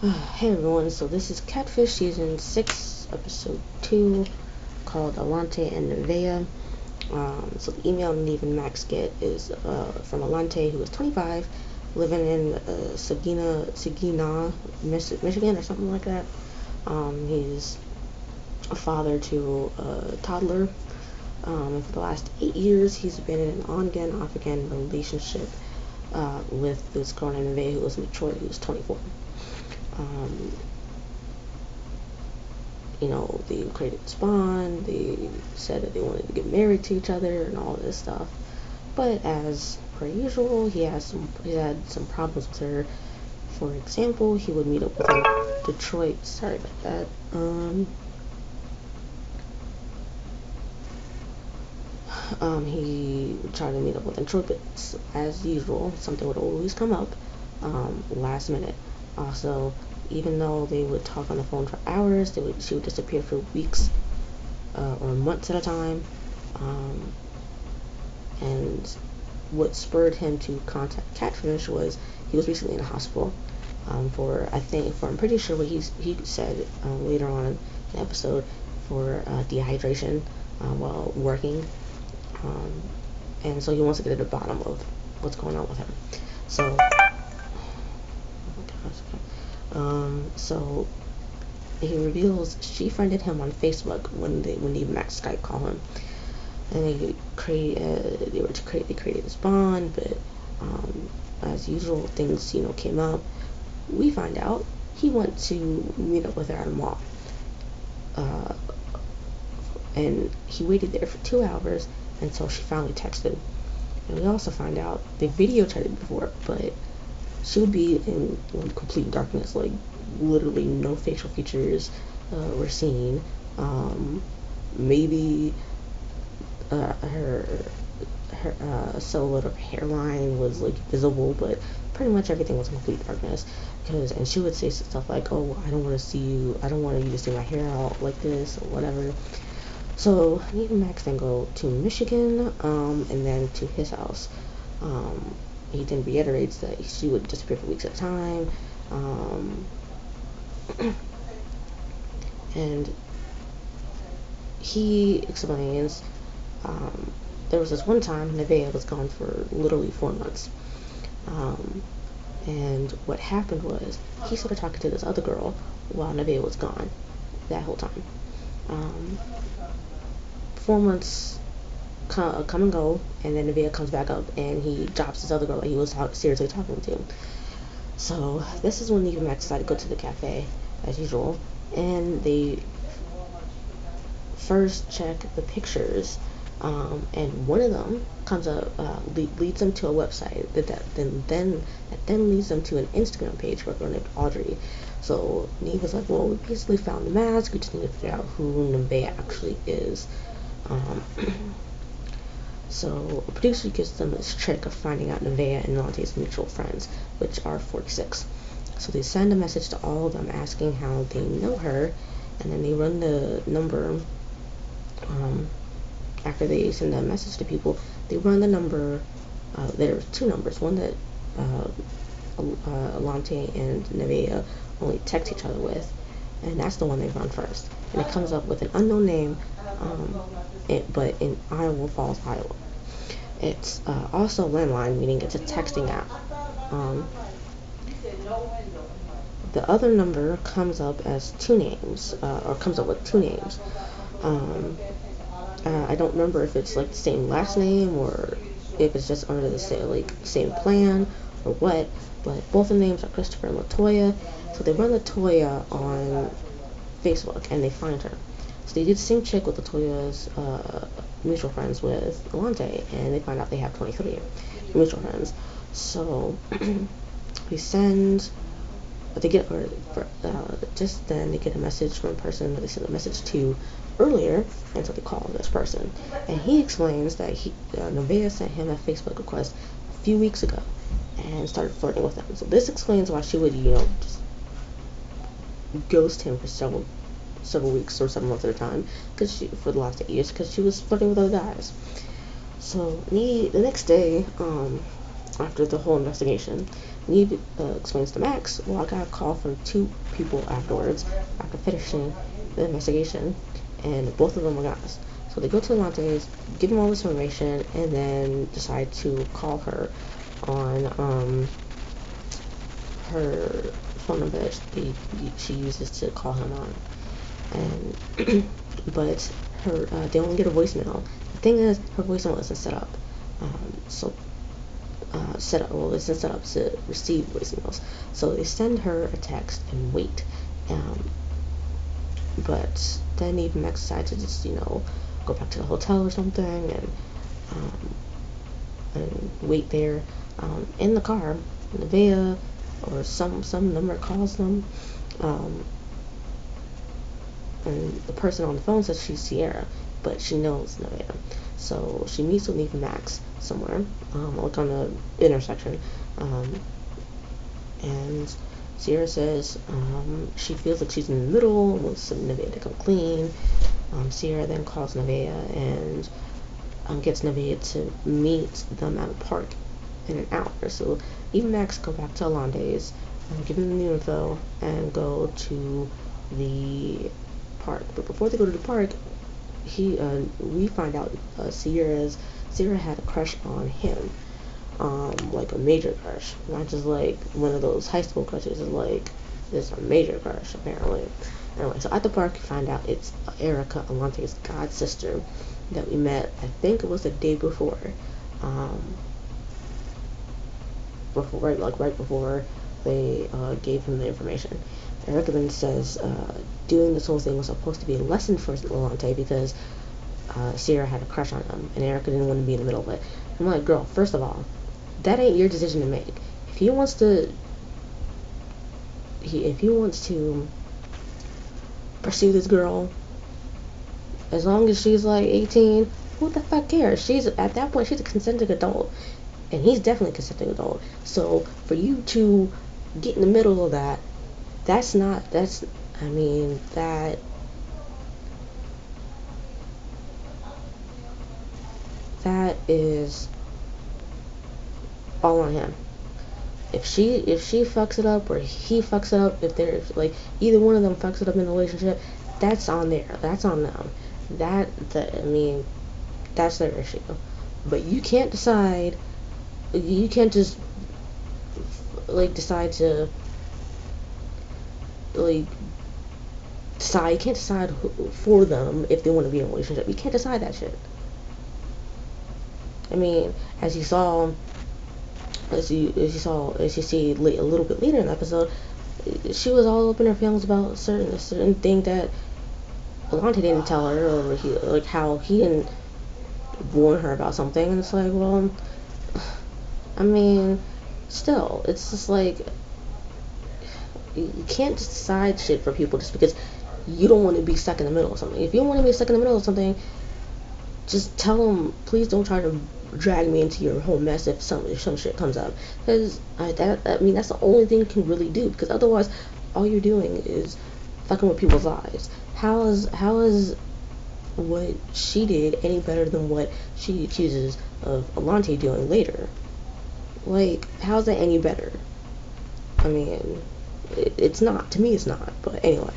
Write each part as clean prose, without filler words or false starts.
Hey everyone, so this is Catfish Season 6, Episode 2, called Alante and Neveah. So the email Nev and Max get is from Alante, who is 25, living in Saginaw, Michigan, or something like that. He's a father to a toddler. And for the last 8 years, he's been in an on-again, off-again relationship with this girl named Neveah, who was mature, who was 24. They created this bond, they said that they wanted to get married to each other and all this stuff. But as per usual, he had some problems with her. For example, he would meet up with her in Detroit. Sorry about that. He would try to meet up with Detroit, but as usual, something would always come up last minute. Also, even though they would talk on the phone for hours, she would disappear for weeks or months at a time. And what spurred him to contact Catfish was he was recently in the hospital I'm pretty sure what he said later on in the episode for dehydration while working. And so he wants to get to the bottom of what's going on with him. So, so he reveals she friended him on Facebook when Nev and Max Skype call him, and they created this bond. But as usual, things came up. We find out he went to meet up with her at a mall, and he waited there for 2 hours until she finally texted. And we also find out they video chatted before, but she would be in complete darkness, like literally no facial features were seen. Maybe her silhouette of hairline was like visible, but pretty much everything was in complete darkness. And she would say stuff like, "Oh, I don't want you to see my hair out like this," or whatever. So Nev and Max then go to Michigan, and then to his house. He then reiterates that she would disappear for weeks at a time, and he explains there was this one time Neveah was gone for literally 4 months. And what happened was he started talking to this other girl while Neveah was gone that whole time. 4 months come and go, and then Neveah comes back up and he drops this other girl that he was seriously talking to. So this is when Nev and Max decided to go to the cafe as usual, and they first check the pictures, and one of them comes up, leads them to a website that then leads them to an Instagram page for a girl named Audrey. So Nev was like, "Well, we basically found the mask. We just need to figure out who Neveah actually is." So a producer gives them this trick of finding out Neveah and Alante's mutual friends, which are 46. So they send a message to all of them asking how they know her, and then they run the number. After they send a message to people, they run the number. There are 2 numbers. One that Alante and Neveah only text each other with, and that's the one they run first. And it comes up with an unknown name, but in Iowa Falls, Iowa. It's also a landline, meaning it's a texting app. The other number comes up as 2 names, or comes up with 2 names. I don't remember if it's like the same last name or if it's just under the same plan or what, but both the names are Christopher and Latoya. So they run Latoya on Facebook and they find her. So they did the same check with Latoya's mutual friends with Alante, and they find out they have 23 mutual friends. So just then they get a message from a person that they sent a message to earlier, and so they call this person, and he explains that Neveah sent him a Facebook request a few weeks ago and started flirting with him. So this explains why she would just ghost him for several weeks or several months at a time, for the last 8 years, because she was flirting with other guys. So the next day, after the whole investigation, Neve explains to Max, well, I got a call from two people afterwards, after finishing the investigation, and both of them were guys. So they go to Alante's, give them all this information, and then decide to call her on her phone number that she uses to call him on. And but her they only get a voicemail. The thing is, her voicemail isn't set up. So set up. Well, it's set up to receive voicemails. So they send her a text and wait. But then even Max decides to just go back to the hotel or something and wait there. In the car, Neveah or some number calls them. And the person on the phone says she's Sierra, but she knows Neveah. So she meets with Nev and Max somewhere, like on the intersection, and Sierra says she feels like she's in the middle and wants Neveah to come clean. Sierra then calls Neveah and gets Neveah to meet them at a park in an hour. So even Max go back to Alante's, give them the info, and go to the park. But before they go to the park, we find out Sierra had a crush on him, like a major crush, not just like one of those high school crushes. It's like there's a major crush apparently. Anyway, so at the park, you find out it's Erica, Alante's god sister, that we met. I think it was the day before, right before they gave him the information. Erica then says doing this whole thing was supposed to be a lesson for Alante because Sierra had a crush on him, and Erica didn't want to be in the middle of it. I'm like, girl, first of all, that ain't your decision to make. If he wants to pursue this girl, as long as she's like 18, who the fuck cares? She's at that point, she's a consenting adult, and he's definitely a consenting adult. So for you to get in the middle of that, that is all on him. If she fucks it up or he fucks it up, if they're like either one of them fucks it up in the relationship, that's on there. That's on them. That's their issue. But you can't decide. You can't just decide to decide. You can't decide for them if they want to be in a relationship. You can't decide that shit. I mean, as you see a little bit later in the episode, she was all up in her feelings about a certain thing that Alante didn't tell her, or how he didn't warn her about something, and it's like, well, I mean, still, it's just like you can't just decide shit for people just because you don't want to be stuck in the middle of something. If you don't want to be stuck in the middle of something, just tell them, please don't try to drag me into your whole mess if some shit comes up. Because that's the only thing you can really do. Because otherwise, all you're doing is fucking with people's lives. How is what she did any better than what she accuses of Alante doing later? Like, how's that any better? I mean, it's not. To me, it's not. But anyway,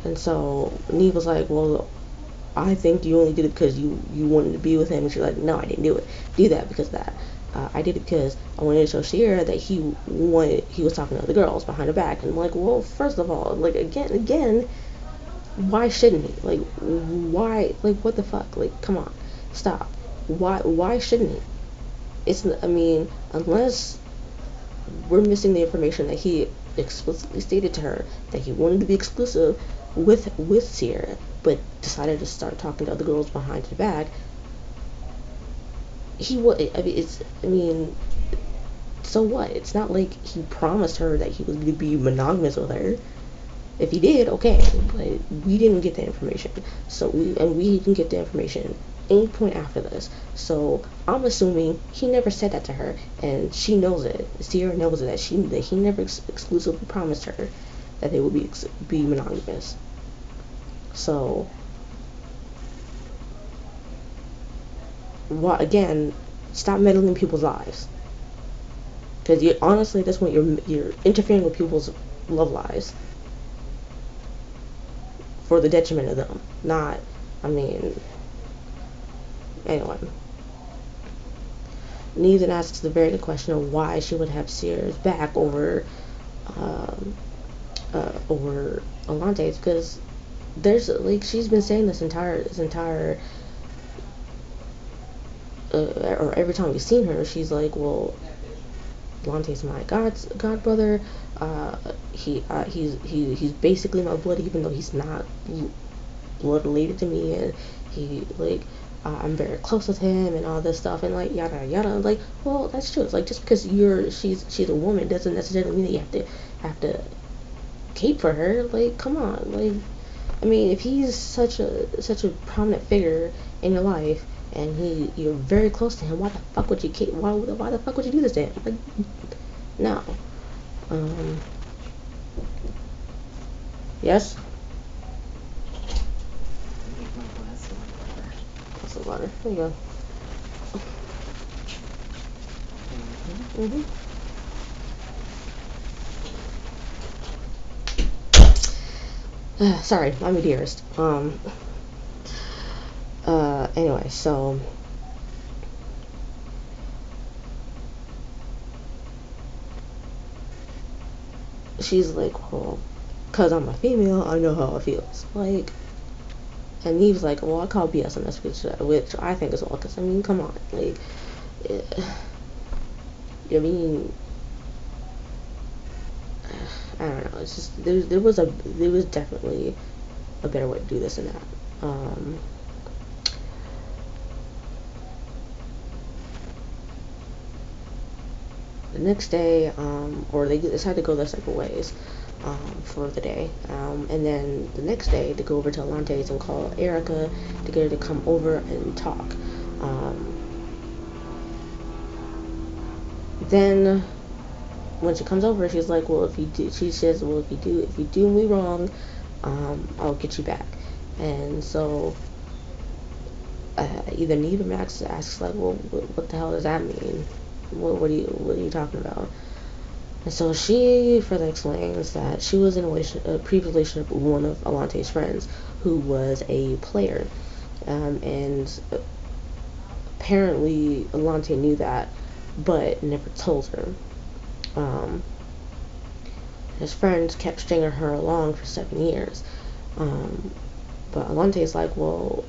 and so Neve was like, well, I think you only did it because you wanted to be with him. And she's like, no, I didn't do that because of that. I did it because I wanted to show Sierra that he was talking to other girls behind her back. And I'm like, well, first of all, like, again, why shouldn't he? Like, why? Like, what the fuck? Like, come on, stop. Why shouldn't he? Unless we're missing the information that he explicitly stated to her that he wanted to be exclusive with Sierra, but decided to start talking to other girls behind her back. So what? It's not like he promised her that he was going to be monogamous with her. If he did, okay, but we didn't get that information. So we didn't get the information any point after this. So I'm assuming he never said that to her, and she knows it. Sierra knows it, that he never exclusively promised her that they would be monogamous. So again, Stop meddling in people's lives. Because you honestly, at this point, you're interfering with people's love lives for the detriment of them. Not, I mean, anyway. Neve then asks the very good question of why she would have Sears back um, over Alante. It's because there's like she's been saying this entire or every time we've seen her, she's like, well, Alante's my god brother. He's basically my blood, even though he's not blood related to me, and he like I'm very close with him and all this stuff and like yada yada. Like, well, that's true. It's like just because she's a woman doesn't necessarily mean that you have to cape for her. Like, come on. Like, I mean, if he's such a prominent figure in your life and you're very close to him, why the fuck would you why the fuck would you do this to him? Like, no. Um. Yes. That's a water. There you go. Mhm. Sorry, I'm a dearest. Anyway, so she's like, well, cause I'm a female, I know how it feels. Like, and Neve's like, well, I call BS on this, which I think is all. Cause I mean, come on, like, I mean, I don't know. It's just there was definitely a better way to do this than that. The next day, or they decided to go their separate ways for the day. And then the next day, they go over to Alante's and call Erica to get her to come over and talk. Then when she comes over, she's like, well, she says, well, if you do me wrong, I'll get you back. And so either Nev or Max asks like, well, what the hell does that mean? What are you talking about? And so she further explains that she was in a previous relationship with one of Alante's friends who was a player. And apparently Alante knew that, but never told her. His friends kept stringing her along for 7 years. But Alante is like, well,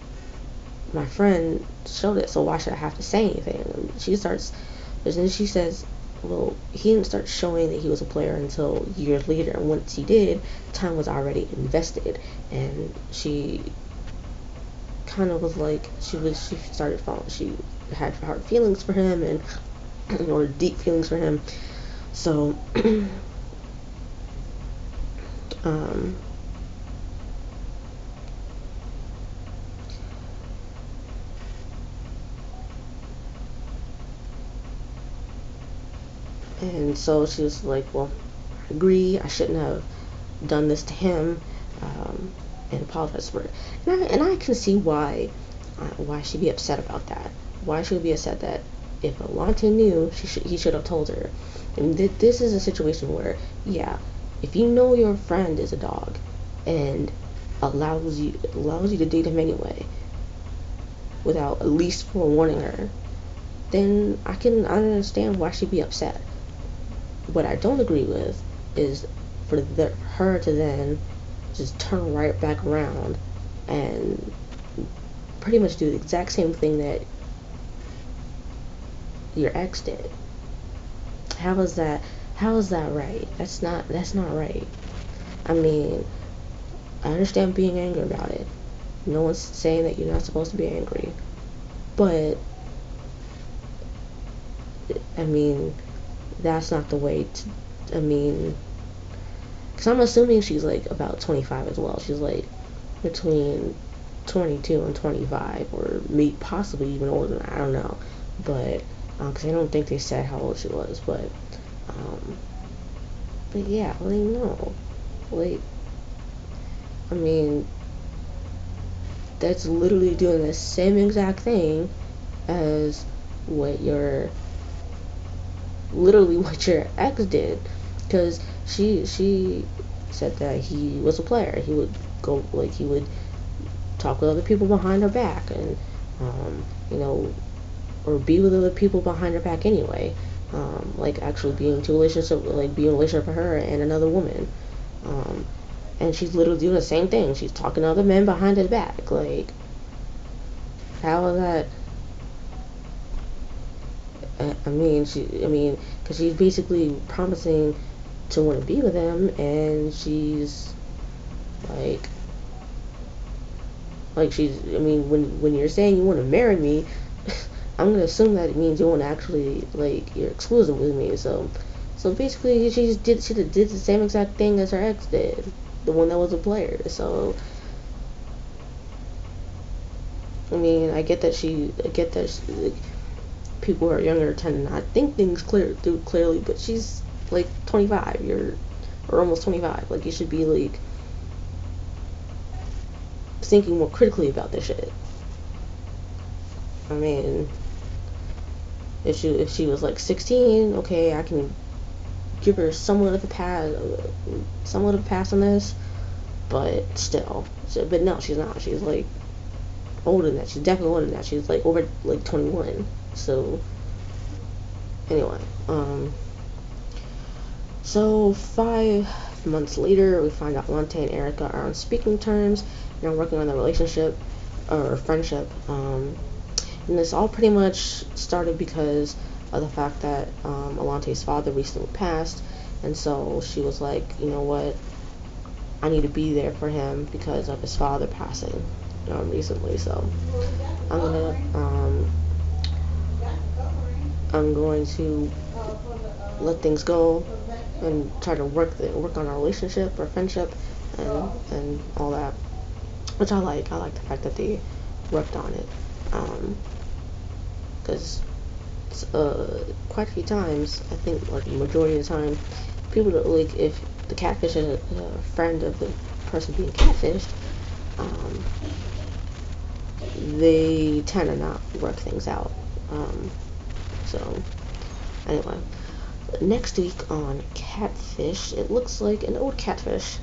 my friend showed it, so why should I have to say anything? And she says, well, he didn't start showing that he was a player until years later, and once he did, time was already invested. And she kind of was like, she started falling, she had hard feelings for him, and or deep feelings for him. So and so she was like, well, I agree, I shouldn't have done this to him, and apologize for it. And I can see why she'd be upset about that. Why she would be upset that if Alante knew, he should have told her. And this is a situation where, yeah, if you know your friend is a dog and allows you to date him anyway, without at least forewarning her, then I understand why she'd be upset. What I don't agree with is for her to then just turn right back around and pretty much do the exact same thing that your ex did. How is that right? That's not right. I mean, I understand being angry about it. No one's saying that you're not supposed to be angry. But I mean, that's not the way to, I mean, because I'm assuming she's like about 25 as well. She's like between 22 and 25, or maybe possibly even older than that. I don't know. But, because I don't think they said how old she was. But yeah, like, no. Like, I mean, that's literally doing the same exact thing as what your literally what your ex did, because she said that he was a player. He would go like he would talk with other people behind her back, and you know, or be with other people behind her back anyway. Like actually being into a relationship, like being in a relationship with her and another woman. Um, and she's literally doing the same thing. She's talking to other men behind his back. Like, how is that? Because she's basically promising to want to be with him, and she's like, when you're saying you want to marry me, I'm gonna assume that it means you want to actually, like, you're exclusive with me. So basically, she did the same exact thing as her ex did, the one that was a player. So I get that like, people who are younger tend to not think things through clearly, but she's like 25, or almost 25. Like, you should be like thinking more critically about this shit. I mean, if she was like 16, okay, I can give her somewhat of a pass on this, but still. But no, she's not. She's like older than that. She's definitely older than that. She's like over like 21. So anyway, so 5 months later, we find out Alante and Erica are on speaking terms and are working on their relationship or friendship. And this all pretty much started because of the fact that Alante's father recently passed, and so she was like, you know what, I need to be there for him because of his father passing recently. So I'm gonna I'm going to let things go and try to work on our relationship, our friendship, and all that, which I like. I like the fact that they worked on it, because quite a few times, I think like the majority of the time, people don't, like, if the catfish is a friend of the person being catfished, um, they tend to not work things out. So anyway, next week on Catfish, it looks like an old catfish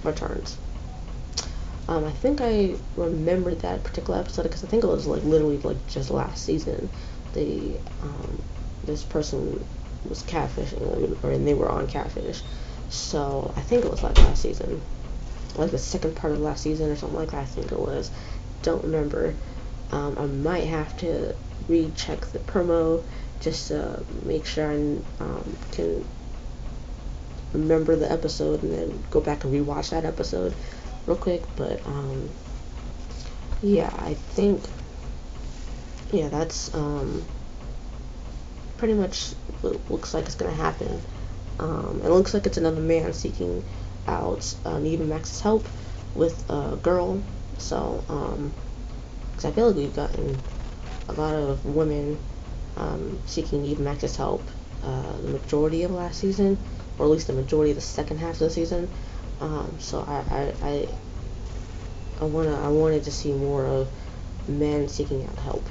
returns. I think I remembered that particular episode because I think it was like literally like just last season. They this person was catfishing, and they were on Catfish. So I think it was like last season, like the second part of last season or something like that. I think it was. Don't remember. I might have to recheck the promo just to make sure I can remember the episode and then go back and rewatch that episode real quick. But yeah, I think that's pretty much what looks like it's gonna happen. It looks like it's another man seeking out Nev and Max's help with a girl. So because I feel like we've gotten a lot of women seeking Nev and Max's help the majority of last season, or at least the majority of the second half of the season. So I wanted to see more of men seeking out help.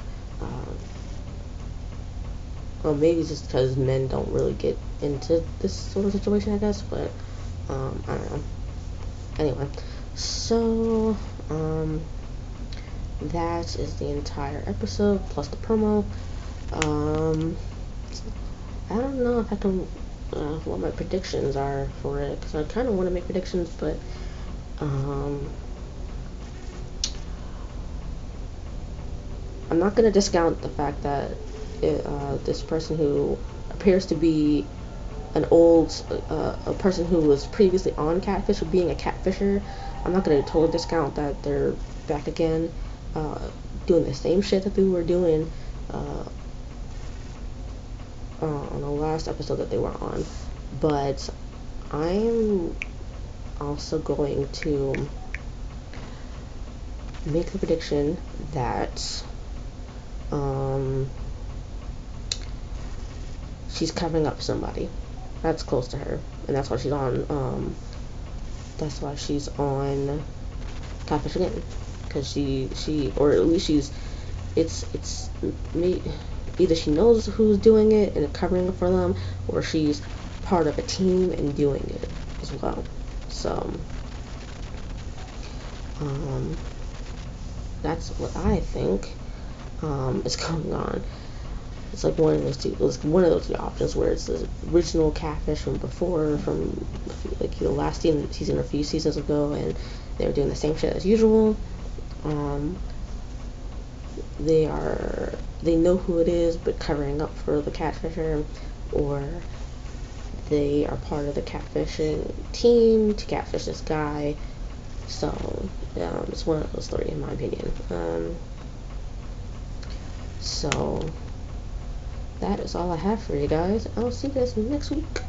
Well, maybe just because men don't really get into this sort of situation, I guess. But I don't know. Anyway, so that is the entire episode plus the promo. I don't know if I can what my predictions are for it, because I kind of want to make predictions, but I'm not going to discount the fact that this person who appears to be a person who was previously on Catfish, or being a catfisher. I'm not going to totally discount that they're back again, doing the same shit that they were doing on the last episode that they were on. But I'm also going to make the prediction that she's covering up somebody that's close to her, and that's why she's on Catfish again, because she or at least she's it's me. Either she knows who's doing it and covering it for them, or she's part of a team and doing it as well. So um, that's what I think is going on. It's like one of those two. It's one of those two options where it's the original Catfish from before, from like last season or a few seasons ago, and they're doing the same shit as usual. Um, they know who it is, but covering up for the catfisher, or they are part of the catfishing team to catfish this guy. So it's one of those three, in my opinion. So that is all I have for you guys. I'll see you guys next week.